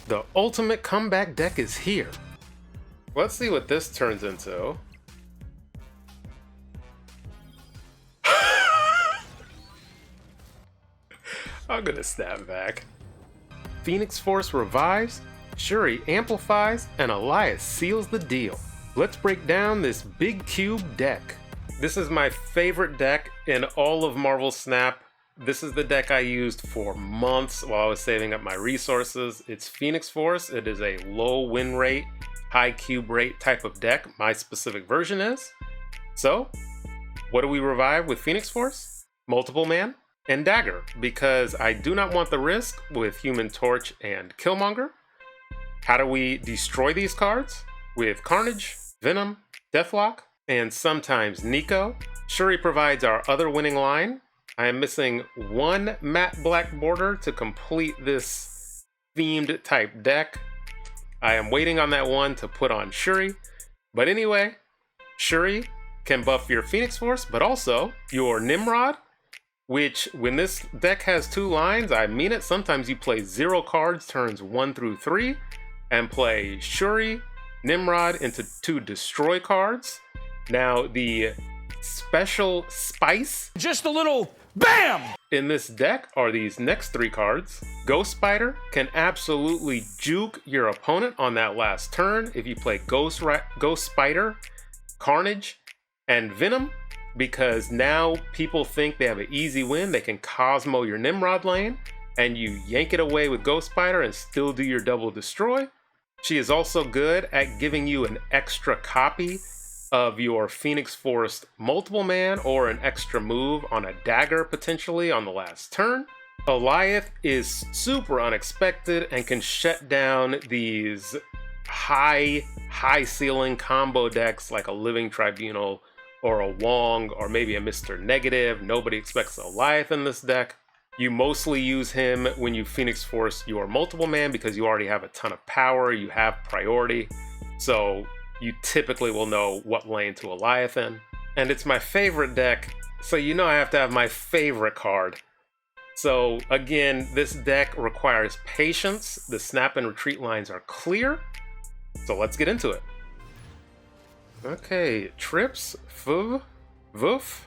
The ultimate comeback deck is here. Let's see what this turns into. I'm gonna snap back. Phoenix Force revives, Shuri amplifies, and Elias seals the deal. Let's break down this big cube deck. This is my favorite deck in all of Marvel Snap. This is the deck I used for months while I was saving up my resources. It's Phoenix Force. It is a low win rate, high cube rate type of deck. My specific version is. So, what do we revive with Phoenix Force? Multiple Man and Dagger, because I do not want the risk with Human Torch and Killmonger. How do we destroy these cards? With Carnage, Venom, Deathlock, and sometimes Nico. Shuri provides our other winning line. I am missing one matte black border to complete this themed type deck. I am waiting on that one to put on Shuri. But anyway, Shuri can buff your Phoenix Force, but also your Nimrod, which when this deck has two lines, I mean it, sometimes you play 0 cards turns 1 through 3 and play Shuri, Nimrod into 2 destroy cards. Now the special spice, just a little BAM! In this deck are these next 3 cards. Ghost Spider can absolutely juke your opponent on that last turn if you play Ghost Spider, Carnage, and Venom, because now people think they have an easy win. They can Cosmo your Nimrod lane, and you yank it away with Ghost Spider and still do your double destroy. She is also good at giving you an extra copy of your Phoenix Force multiple man or an extra move on a dagger potentially on the last turn. Elias is super unexpected and can shut down these high ceiling combo decks like a Living Tribunal or a Wong or maybe a Mr. Negative. Nobody expects Elias in this deck. You mostly use him when you Phoenix Force your multiple man because you already have a ton of power, you have priority, so you typically will know what lane to Elias in. And it's my favorite deck, so you know I have to have my favorite card. So again, this deck requires patience. The snap and retreat lines are clear, so let's get into it. Okay, Trips, Fuv, Voof,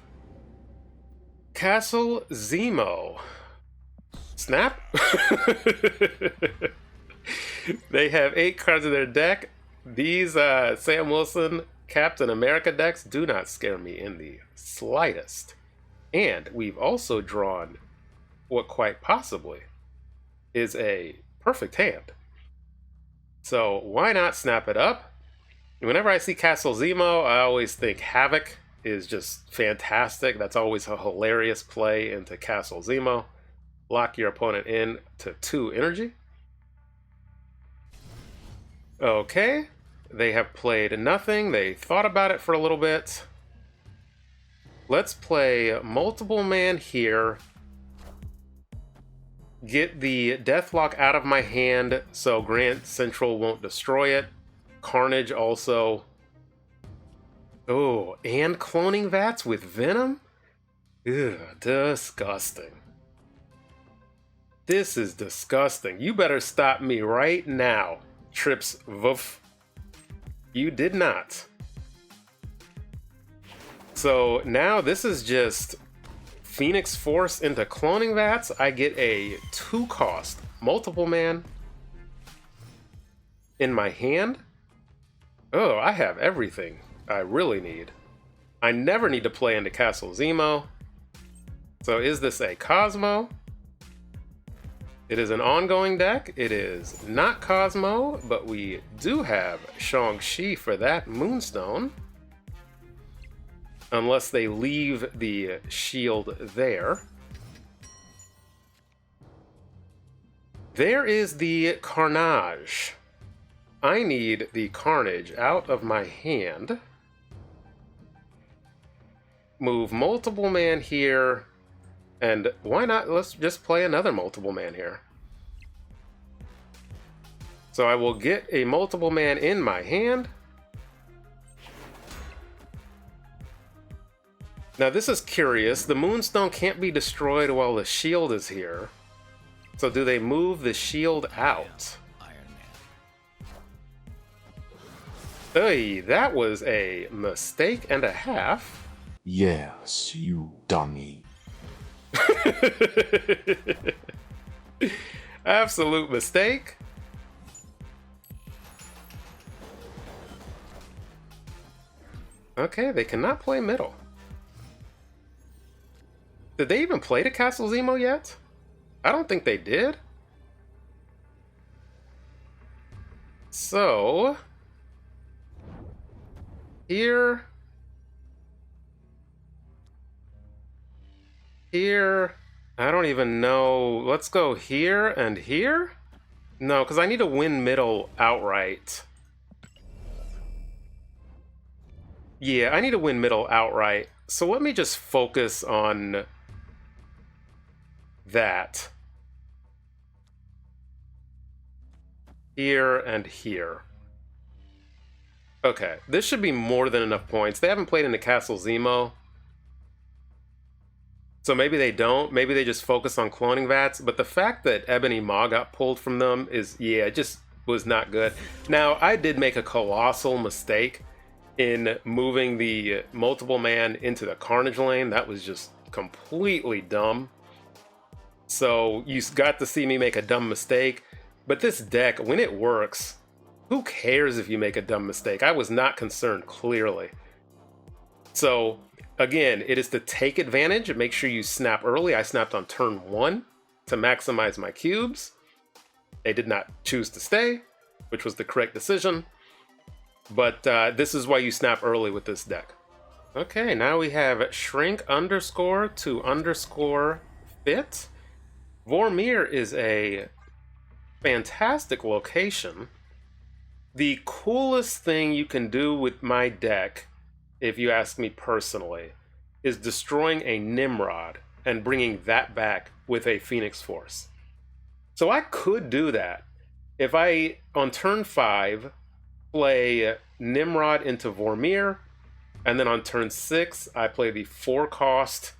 Castle Zemo. Snap? They have 8 cards in their deck. These Sam Wilson Captain America decks do not scare me in the slightest. And we've also drawn what quite possibly is a perfect hand. So why not snap it up? Whenever I see Castle Zemo, I always think Havoc is just fantastic. That's always a hilarious play into Castle Zemo. Lock your opponent in to 2 energy. Okay, they have played nothing. They thought about it for a little bit. Let's play multiple man here. Get the Deathlock out of my hand so Grand Central won't destroy it. Carnage also. Oh, and cloning vats with Venom? Ugh, disgusting. This is disgusting. You better stop me right now, Trips Voof. You did not. So now this is just Phoenix Force into cloning vats. I get a 2-cost multiple man in my hand. Oh, I have everything I really need. I never need to play into Castle Zemo. So is this a Cosmo? It is an ongoing deck. It is not Cosmo, but we do have Shang-Chi for that Moonstone. Unless they leave the shield there. There is the Carnage. I need the Carnage out of my hand. Move multiple man here. And why not, let's just play another multiple man here. So I will get a multiple man in my hand. Now this is curious. The Moonstone can't be destroyed while the shield is here. So do they move the shield out? Hey, that was a mistake and a half. Yes, you dummy. Absolute mistake. Okay, they cannot play middle. Did they even play the Castle Zemo yet? I don't think they did. So, here, I don't even know. Let's go here and here? No, because I need to win middle outright. Yeah, I need to win middle outright. So let me just focus on that. Here and here. Okay, this should be more than enough points. They haven't played in the Castle Zemo. So maybe they don't. Maybe they just focus on cloning vats. But the fact that Ebony Maw got pulled from them is, yeah, it just was not good. Now, I did make a colossal mistake in moving the multiple man into the Carnage lane. That was just completely dumb. So you got to see me make a dumb mistake. But this deck, when it works, who cares if you make a dumb mistake? I was not concerned, clearly. So, again, it is to take advantage. Make sure you snap early. I snapped on turn 1 to maximize my cubes. They did not choose to stay, which was the correct decision. But this is why you snap early with this deck. Okay, now we have shrink underscore to underscore fit. Vormir is a fantastic location. The coolest thing you can do with my deck, if you ask me personally, is destroying a Nimrod and bringing that back with a Phoenix Force. So I could do that. If I, on turn 5, play Nimrod into Vormir, and then on turn 6, I play the 4-cost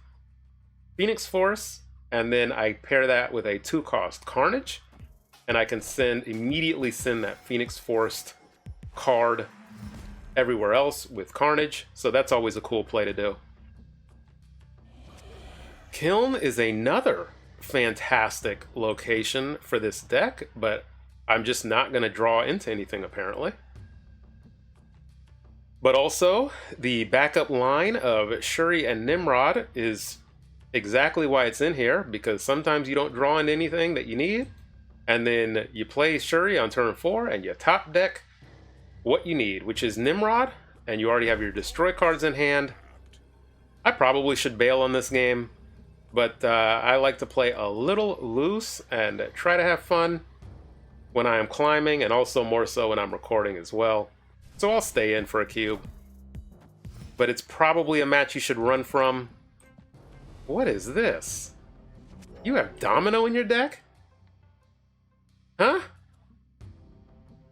Phoenix Force, and then I pair that with a 2-cost Carnage, and I can immediately send that Phoenix Force card everywhere else with Carnage, so that's always a cool play to do. Kiln is another fantastic location for this deck, but I'm just not going to draw into anything apparently. But also, the backup line of Shuri and Nimrod is exactly why it's in here, because sometimes you don't draw into anything that you need, and then you play Shuri on turn 4 and you top deck what you need, which is Nimrod, and you already have your destroy cards in hand. I probably should bail on this game, but I like to play a little loose and try to have fun when I am climbing, and also more so when I'm recording as well. So I'll stay in for a cube. But it's probably a match you should run from. What is this? You have Domino in your deck? Huh?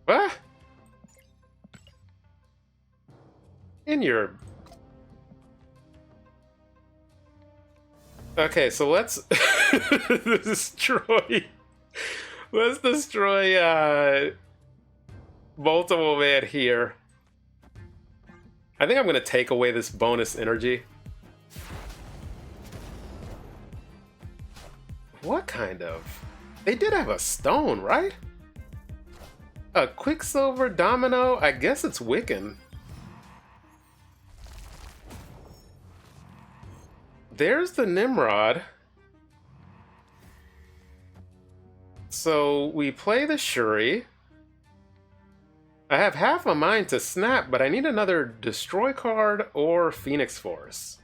What? In your... Okay, so let's destroy... Let's destroy, multiple man here. I think I'm going to take away this bonus energy. What kind of... They did have a stone, right? A Quicksilver Domino? I guess it's Wiccan. There's the Nimrod. So we play the Shuri. I have half a mind to snap, but I need another Destroy card or Phoenix Force.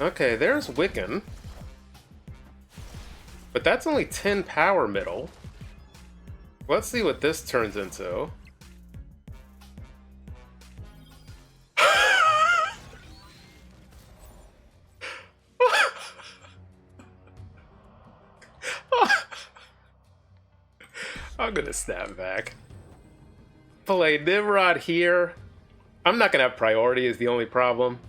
Okay, there's Wiccan. But that's only 10 power middle. Let's see what this turns into. I'm gonna snap back. Play Nimrod here. I'm not gonna have priority is the only problem.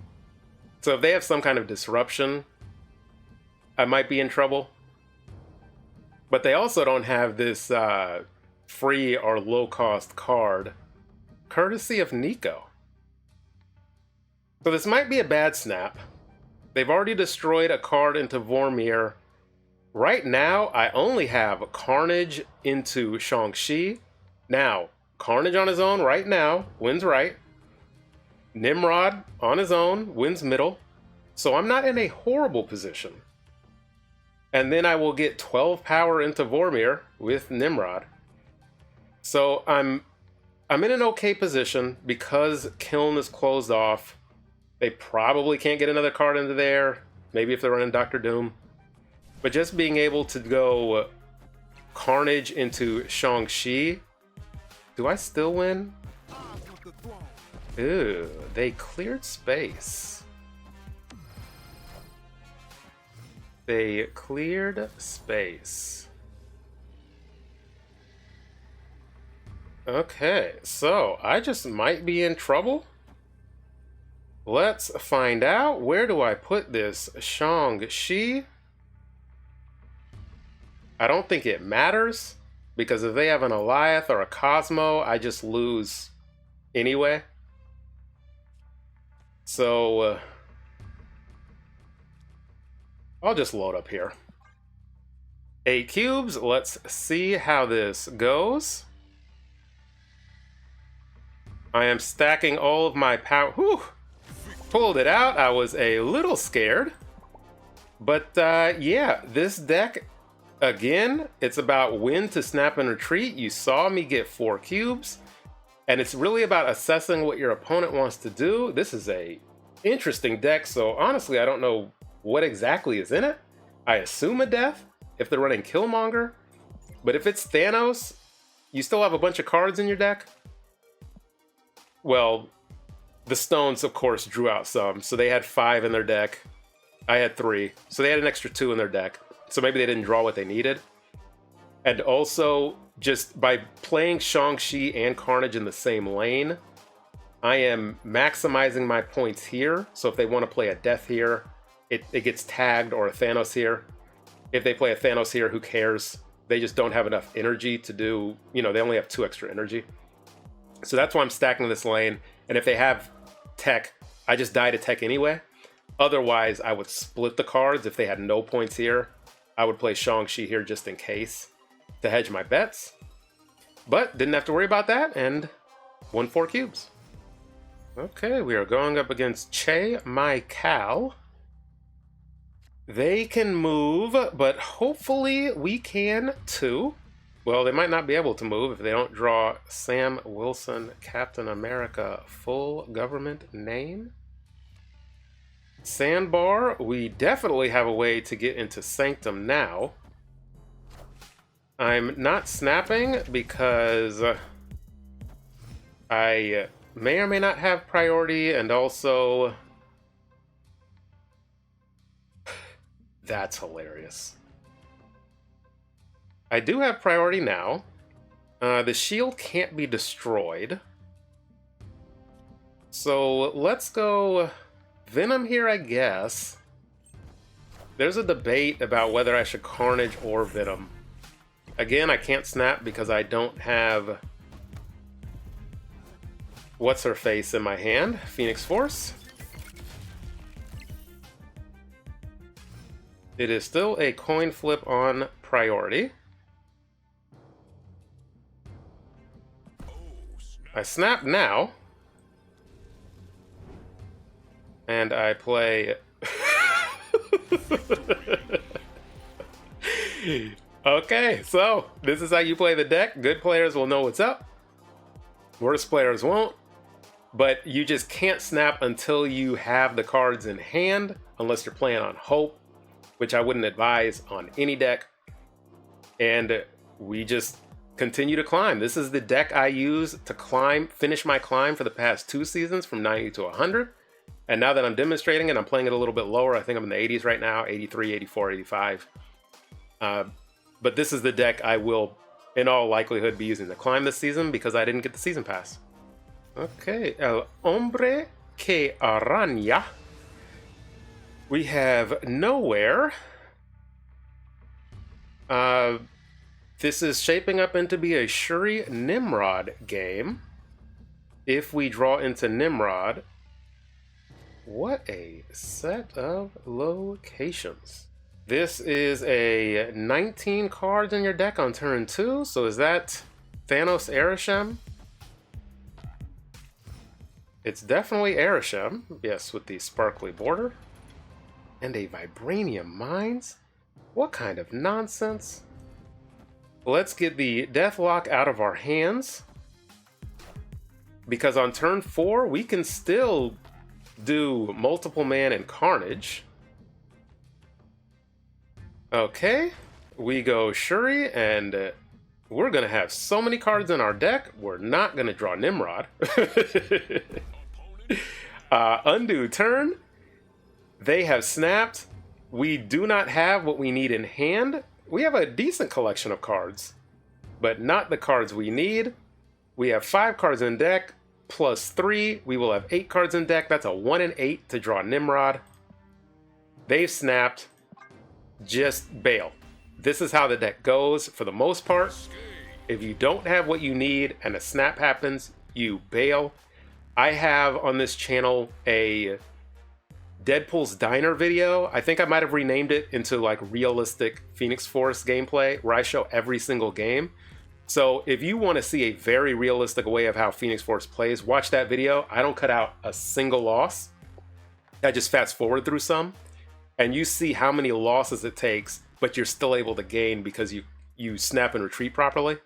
So if they have some kind of disruption, I might be in trouble. But they also don't have this free or low-cost card, courtesy of Nico. So this might be a bad snap. They've already destroyed a card into Vormir. Right now, I only have Carnage into Shang-Chi. Now, Carnage on his own right now wins right. Nimrod on his own wins middle. So I'm not in a horrible position. And then I will get 12 power into Vormir with Nimrod. So I'm in an okay position because Kiln is closed off. They probably can't get another card into there. Maybe if they're running Doctor Doom. But just being able to go Carnage into Shang-Chi. Do I still win? Ooh, they cleared space. They cleared space. Okay, so I just might be in trouble. Let's find out. Where do I put this Shang-Chi? I don't think it matters, because if they have an Alioth or a Cosmo, I just lose anyway. So, I'll just load up here. 8 cubes. Let's see how this goes. I am stacking all of my power. Whew! Pulled it out. I was a little scared. But yeah, this deck, again, it's about when to snap and retreat. You saw me get 4 cubes. And it's really about assessing what your opponent wants to do. This is a interesting deck, so honestly, I don't know what exactly is in it. I assume a death if they're running Killmonger. But if it's Thanos, you still have a bunch of cards in your deck. Well, the stones, of course, drew out some. So they had 5 in their deck. I had 3. So they had an extra 2 in their deck. So maybe they didn't draw what they needed. And also, just by playing Shang-Chi and Carnage in the same lane, I am maximizing my points here. So if they want to play a Death here, it gets tagged, or a Thanos here. If they play a Thanos here, who cares? They just don't have enough energy to do, you know, they only have 2 extra energy. So that's why I'm stacking this lane. And if they have tech, I just die to tech anyway. Otherwise, I would split the cards. If they had no points here, I would play Shang-Chi here just in case to hedge my bets. But didn't have to worry about that and won 4 cubes. Okay, we are going up against Che My Cal. They can move, but hopefully we can too. Well, they might not be able to move if they don't draw Sam Wilson, Captain America, full government name. Sandbar, we definitely have a way to get into Sanctum now. I'm not snapping because I may or may not have priority, and also that's hilarious. I do have priority now. The shield can't be destroyed. So let's go Venom here, I guess. There's a debate about whether I should Carnage or Venom. Again, I can't snap because I don't have What's-Her-Face in my hand. Phoenix Force. It is still a coin flip on priority. I snap now. And I play... Okay, so this is how you play the deck. Good players will know what's up. Worst players won't. But you just can't snap until you have the cards in hand, unless you're playing on Hope, which I wouldn't advise on any deck. And we just continue to climb. This is the deck I use to climb, finish my climb for the past 2 seasons from 90 to 100. And now that I'm demonstrating it, I'm playing it a little bit lower. I think I'm in the 80s right now, 83, 84, 85. But this is the deck I will, in all likelihood, be using to climb this season because I didn't get the season pass. Okay, El Hombre que Araña. We have Nowhere. This is shaping up into be a Shuri Nimrod game. If we draw into Nimrod, what a set of locations. This is a 19 cards in your deck on turn 2, so is that Thanos Arishem? It's definitely Arishem, yes, with the sparkly border. And a Vibranium Mines? What kind of nonsense? Let's get the Deathlock out of our hands. Because on turn 4, we can still do Multiple Man and Carnage. Okay, we go Shuri, and we're going to have so many cards in our deck, we're not going to draw Nimrod. Undo turn. They have snapped. We do not have what we need in hand. We have a decent collection of cards, but not the cards we need. We have 5 cards in deck, plus 3. We will have 8 cards in deck. That's a 1 in 8 to draw Nimrod. They've snapped. Just bail. This is how the deck goes for the most part. If you don't have what you need and a snap happens, you bail. I have on this channel a Deadpool's Diner video. I think I might have renamed it into like realistic Phoenix Force gameplay where I show every single game. So if you want to see a very realistic way of how Phoenix Force plays, watch that video. I don't cut out a single loss. I just fast forward through some, and you see how many losses it takes, but you're still able to gain because you snap and retreat properly.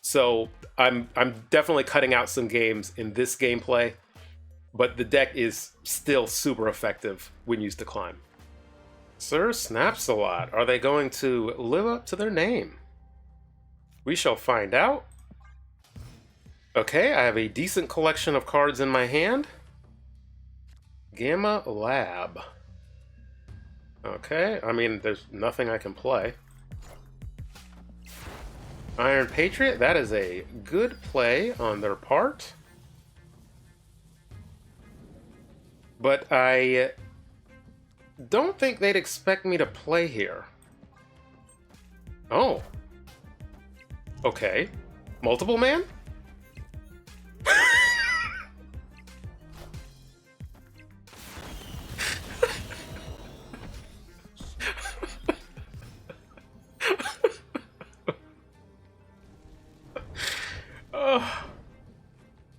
So I'm definitely cutting out some games in this gameplay, but the deck is still super effective when used to climb. Sir snaps a lot. Are they going to live up to their name? We shall find out. Okay, I have a decent collection of cards in my hand. Gamma Lab. Okay, I mean, there's nothing I can play. Iron Patriot, that is a good play on their part. But I don't think they'd expect me to play here. Oh. Okay. Multiple Man?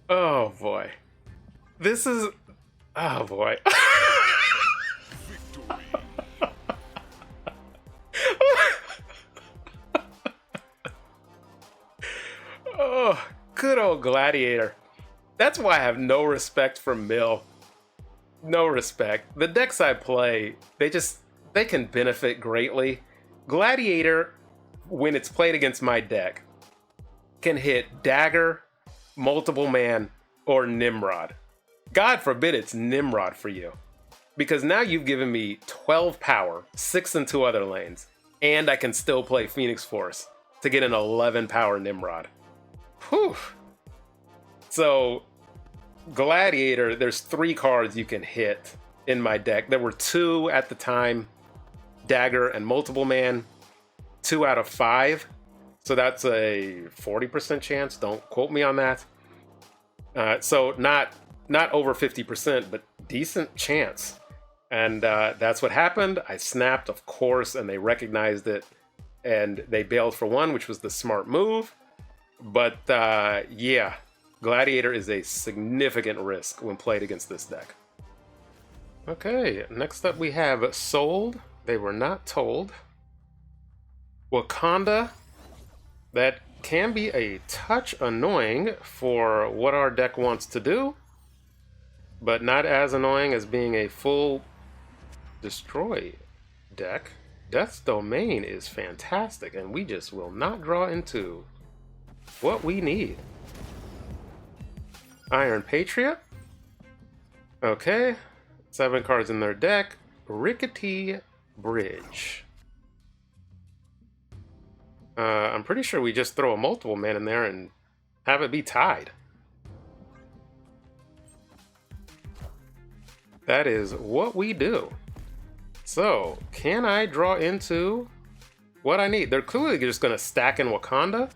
Oh boy. This is... Oh boy. Oh, good old Gladiator. That's why I have no respect for Mill. No respect. The decks I play, they can benefit greatly. Gladiator, when it's played against my deck, can hit Dagger, Multiple Man, or Nimrod. God forbid it's Nimrod for you. Because now you've given me 12 power, 6 in 2 other lanes, and I can still play Phoenix Force to get an 11 power Nimrod. Whew. So, Gladiator, there's 3 cards you can hit in my deck. There were 2 at the time, Dagger and Multiple Man, 2 out of 5. So that's a 40% chance. Don't quote me on that. So not over 50%, but decent chance. And that's what happened. I snapped, of course, and they recognized it. And they bailed for 1, which was the smart move. But yeah, Gladiator is a significant risk when played against this deck. Okay, next up we have Sold. They were not told. Wakanda. That can be a touch annoying for what our deck wants to do, but not as annoying as being a full destroy deck. Death's Domain is fantastic, and we just will not draw into what we need. Iron Patriot. Okay, 7 cards in their deck. Rickety Bridge. I'm pretty sure we just throw a Multiple Man in there and have it be tied. That is what we do. So, can I draw into what I need. They're clearly just gonna stack in Wakanda.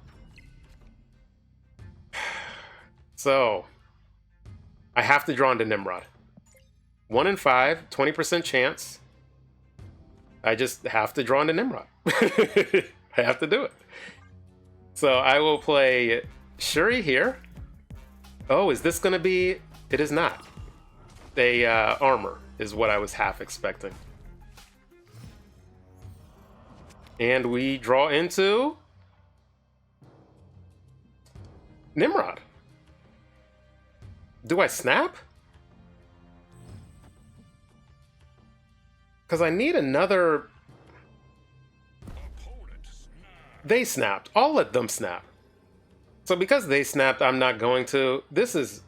So, I have to draw into Nimrod. 1 in 5, 20% chance. I just have to draw into Nimrod. I have to do it. So I will play Shuri here. Oh, is this gonna be... It is not. A armor is what I was half expecting. And we draw into Nimrod. Do I snap? Because I need another... They snapped. I'll let them snap. So because they snapped, I'm not going to. This is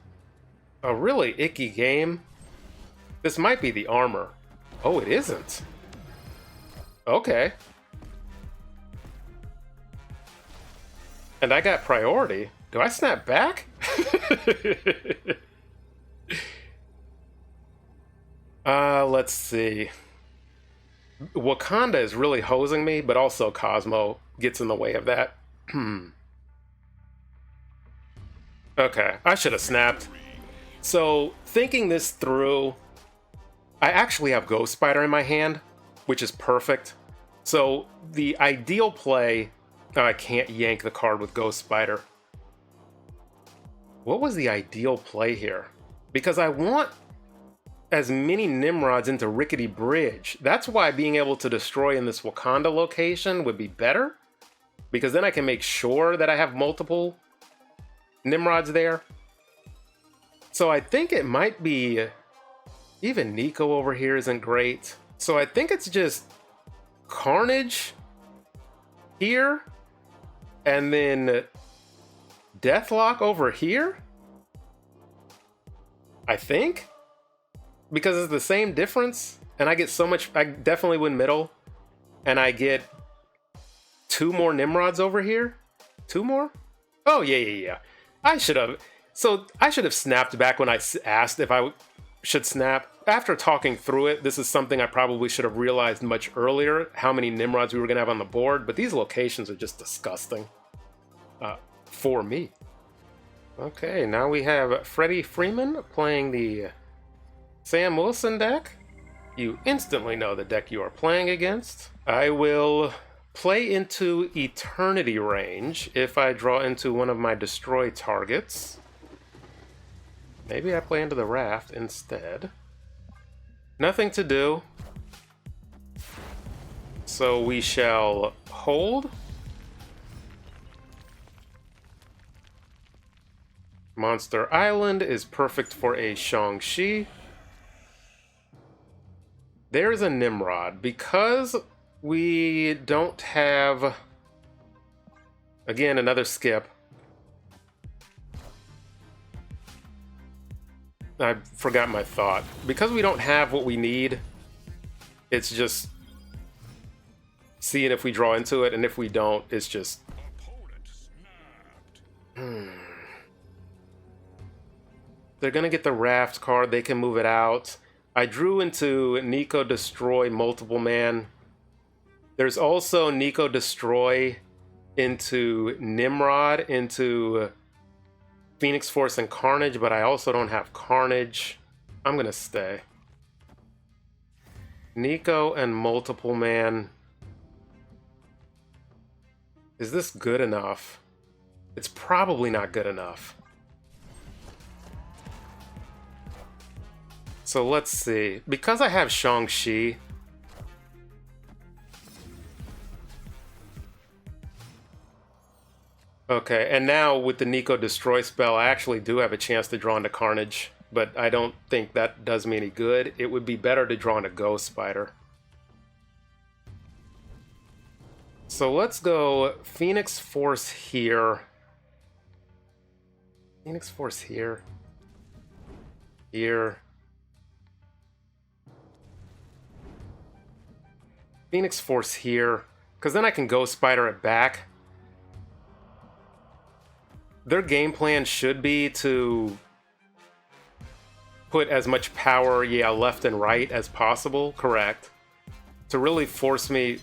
a really icky game. This might be the armor. Oh, it isn't. Okay. And I got priority. Do I snap back? Let's see. Wakanda is really hosing me, but also Cosmo gets in the way of that. Okay, I should have snapped. So, thinking this through, I actually have Ghost Spider in my hand, which is perfect. So, the ideal play... Oh, I can't yank the card with Ghost Spider. What was the ideal play here? Because I want as many Nimrods into Rickety Bridge. That's why being able to destroy in this Wakanda location would be better. Because then I can make sure that I have multiple Nimrods there. So I think it might be... Even Nico over here isn't great. So I think it's just Carnage here. And then Deathlock over here? I think? Because it's the same difference. And I get so much... I definitely win middle. And I get 2 more Nimrods over here? 2 more? Oh, yeah. I should have... So, I should have snapped back when I asked if I should snap. After talking through it, this is something I probably should have realized much earlier, how many Nimrods we were going to have on the board. But these locations are just disgusting. For me. Okay, now we have Freddie Freeman playing the Sam Wilson deck. You instantly know the deck you are playing against. I will play into Eternity range if I draw into one of my destroy targets. Maybe I play into the Raft instead. Nothing to do. So we shall hold. Monster Island is perfect for a Shang-Chi. There's a Nimrod. Because we don't have... Again, another skip. I forgot my thought. Because we don't have what we need, it's just seeing if we draw into it, and if we don't, it's just... They're going to get the Raft card. They can move it out. I drew into Nico Destroy Multiple Man. There's also Nico Destroy into Nimrod, into Phoenix Force and Carnage, but I also don't have Carnage. I'm going to stay. Nico and Multiple Man. Is this good enough? It's probably not good enough. So let's see. Because I have Shang-Chi, okay, and now with the Nico Destroy spell, I actually do have a chance to draw into Carnage, but I don't think that does me any good. It would be better to draw into Ghost Spider. So let's go Phoenix Force here. Phoenix Force here. Here. Phoenix Force here, because then I can Ghost Spider it back. Their game plan should be to put as much power, left and right as possible, correct. To really force me...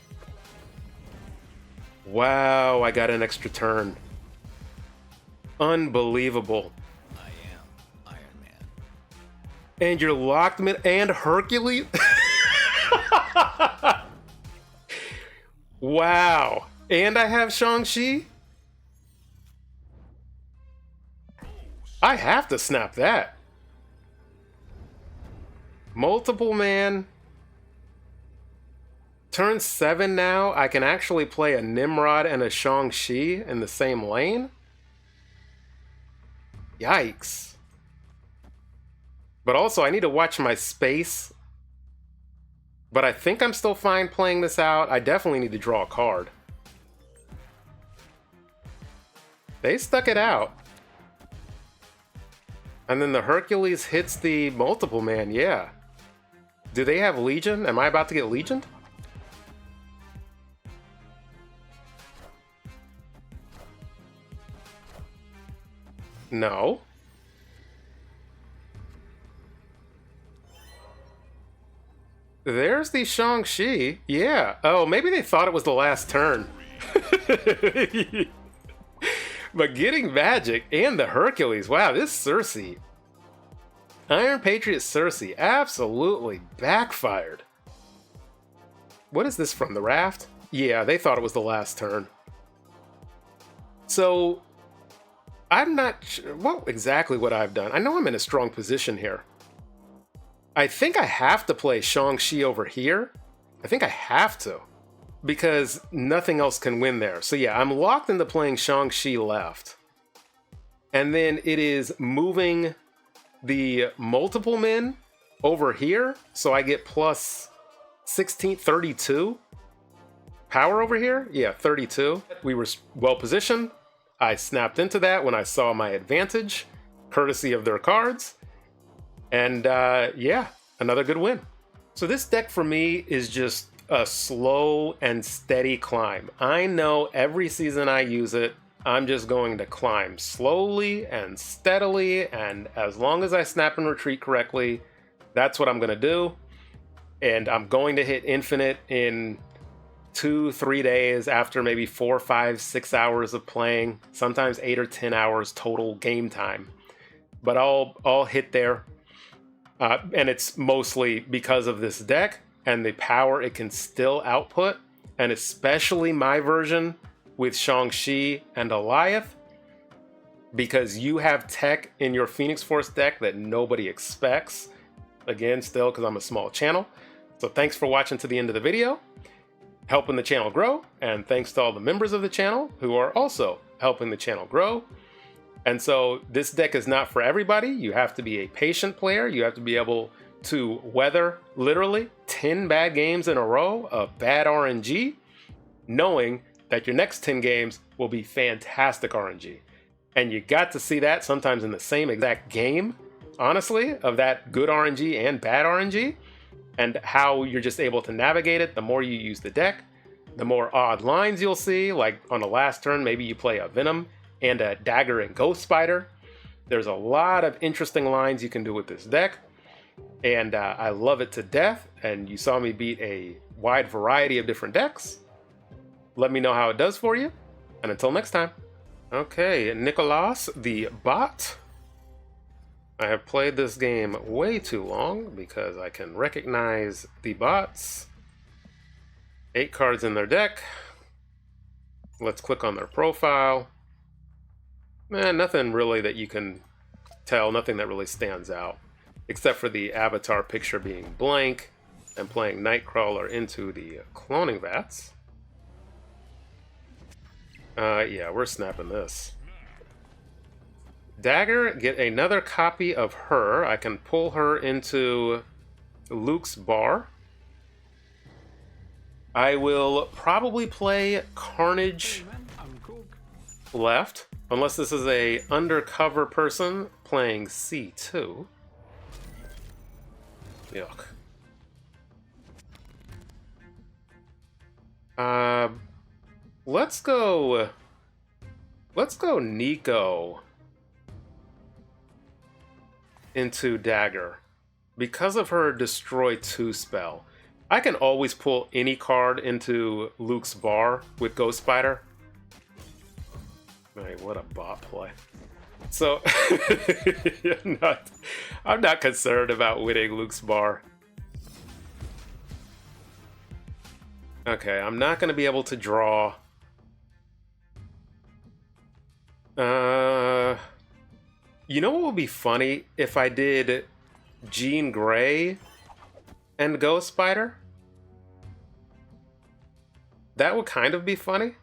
Wow, I got an extra turn. Unbelievable. I am Iron Man. And you're locked mid and Hercules? Wow. And I have Shang-Chi? I have to snap that. Multiple man. Turn 7 now, I can actually play a Nimrod and a Shang-Chi in the same lane? Yikes. But also, I need to watch my space. But I think I'm still fine playing this out. I definitely need to draw a card. They stuck it out. And then the Hercules hits the multiple man, yeah. Do they have Legion? Am I about to get Legioned? No. There's the Shang-Chi. Yeah. Oh, maybe they thought it was the last turn. But getting Magic and the Hercules. Wow, this Cersei. Iron Patriot Cersei absolutely backfired. What is this from? The Raft? Yeah, they thought it was the last turn. So, I'm not sure exactly what I've done. I know I'm in a strong position here. I think I have to play Shang-Chi over here. I think I have to. Because nothing else can win there. So yeah, I'm locked into playing Shang-Chi left. And then it is moving the multiple men over here. So I get plus 32 power over here. Yeah, 32. We were well positioned. I snapped into that when I saw my advantage, courtesy of their cards. And yeah, another good win. So this deck for me is just a slow and steady climb. I know every season I use it, I'm just going to climb slowly and steadily, and as long as I snap and retreat correctly, that's what I'm going to do. And I'm going to hit infinite in 2-3 days after maybe 4, 5, 6 hours of playing, sometimes 8 or 10 hours total game time. But I'll hit there. And it's mostly because of this deck and the power it can still output, and especially my version with Shang-Chi and Alioth, because you have tech in your Phoenix Force deck that nobody expects. Again, still because I'm a small channel. So thanks for watching to the end of the video, helping the channel grow, and thanks to all the members of the channel who are also helping the channel grow. And so this deck is not for everybody. You have to be a patient player. You have to be able to weather literally 10 bad games in a row of bad RNG, knowing that your next 10 games will be fantastic RNG. And you got to see that sometimes in the same exact game, honestly, of that good RNG and bad RNG, and how you're just able to navigate it. The more you use the deck, the more odd lines you'll see. Like on the last turn, maybe you play a Venom and a Dagger and Ghost Spider. There's a lot of interesting lines you can do with this deck, and I love it to death. And you saw me beat a wide variety of different decks. Let me know how it does for you, and until next time. Okay, Nicolas the bot. I have played this game way too long because I can recognize the bots. 8 cards in their deck. Let's click on their profile. Nothing really that you can tell, nothing that really stands out, except for the avatar picture being blank and playing Nightcrawler into the cloning vats. Yeah, we're snapping this. Dagger, get another copy of her. I can pull her into Luke's bar. I will probably play Carnage left, unless this is a undercover person playing C2. Yuck. Let's go Nico into Dagger because of her Destroy 2 spell. I can always pull any card into Luke's bar with Ghost Spider. Right, what a bot play. So, I'm not concerned about winning Luke's bar. Okay, I'm not going to be able to draw. You know what would be funny if I did Jean Grey and Ghost Spider? That would kind of be funny.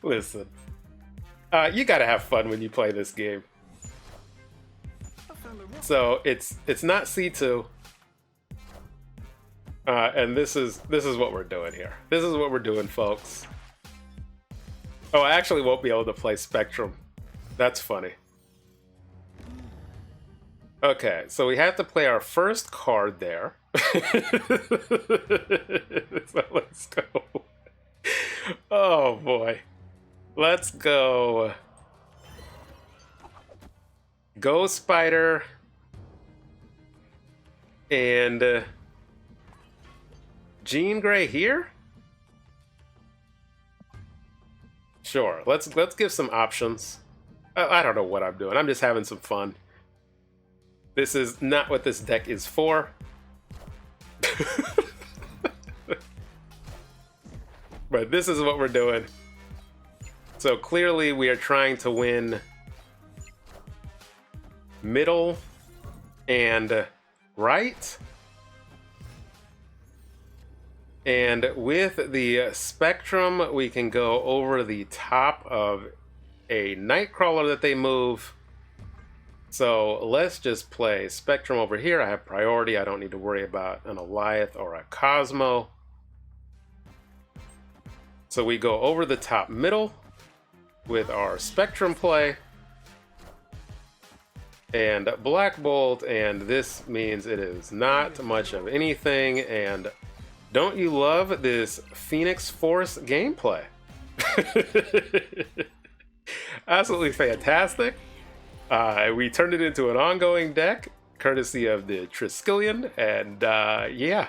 Listen, you gotta have fun when you play this game. So it's not C2, and this is what we're doing here. This is what we're doing, folks. Oh, I actually won't be able to play Spectrum. That's funny. Okay, so we have to play our first card there. So let's go. Oh boy. Let's go. Ghost Spider and Jean Grey here? Sure, let's give some options. I don't know what I'm doing. I'm just having some fun. This is not what this deck is for. But this is what we're doing. So clearly we are trying to win middle and right. And with the Spectrum, we can go over the top of a Nightcrawler that they move. So let's just play Spectrum over here. I have priority. I don't need to worry about an Alioth or a Cosmo. So we go over the top middle with our Spectrum play. And Black Bolt, and this means it is not much of anything. And don't you love this Phoenix Force gameplay? Absolutely fantastic. We turned it into an ongoing deck, courtesy of the Triskelion, and yeah,